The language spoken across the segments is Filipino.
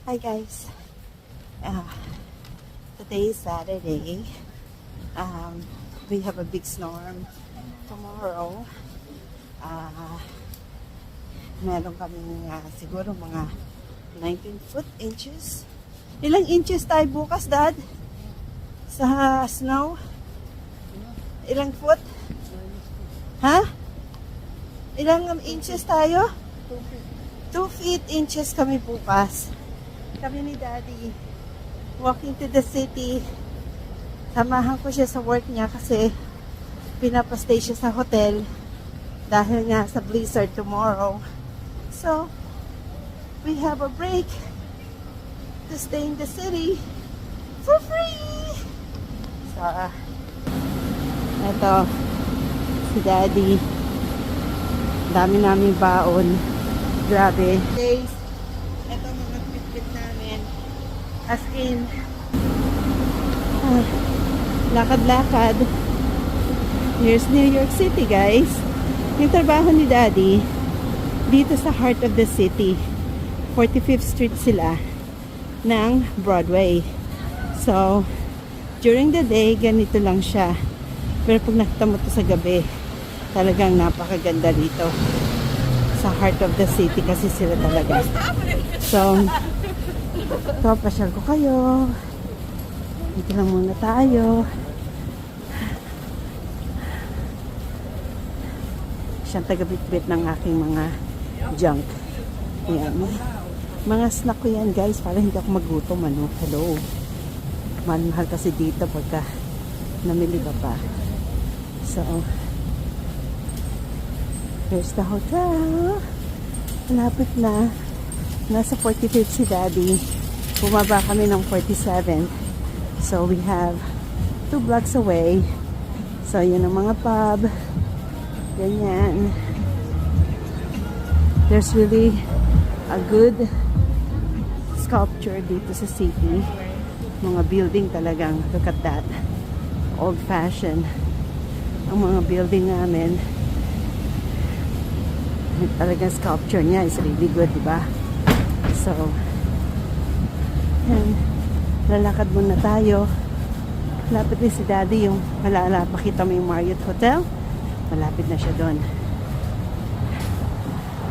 Hi guys. Uh, Today is Saturday. We have a big storm tomorrow. Uh, Meron kaming siguro mga 19 inches. Ilang inches tayo bukas, Dad? Sa snow? Ilang foot? Ha? Ilang inches tayo? 2 feet inches kami bukas. Kami ni Daddy walking to the city. Samahan ko siya sa work niya kasi pinapastay siya sa hotel dahil nga sa blizzard tomorrow. So, we have a break to stay in the city for free. So, eto, si Daddy. Dami namin baon. Grabe. Days. Eto mga bitbit namin. As in, lakad-lakad. Here's New York City, guys. Yung trabaho ni Daddy, dito sa heart of the city. 45th Street sila ng Broadway. So, during the day, ganito lang siya. Pero pag nakita mo to sa gabi, talagang napakaganda dito. Sa heart of the city kasi sila talaga. So, ito, pasyal ko kayo. Dito lang muna tayo. Siyang taga-bit-bit ng aking mga junk. Ayan. Mga snack ko yan, guys, para hindi ako magutom. Ano? Hello. Mahal kasi dito pagka namili ka pa. So, here's the hotel. Malapit na. Nasa 45th si Daddy. Bumaba kami ng 47th. So, we have 2 blocks away. So, yun ang mga pub. Ganyan. There's really a good sculpture dito sa city. Mga building talagang, look at that. Old-fashioned. Ang mga building namin, talagang sculpture niya is really good, diba? So, yan. Lalakad muna tayo. Malapit din si Daddy yung makita mo yung Marriott Hotel. Malapit na siya doon.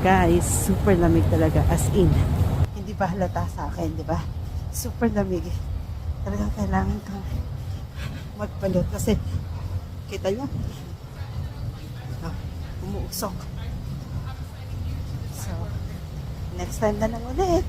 Guys, super lamig talaga. As in. Hindi ba halata sa akin, diba? Super lamig. Talagang kailangan kang magbalot kasi kita nyo? Umuusok. So, next time na lang ulit.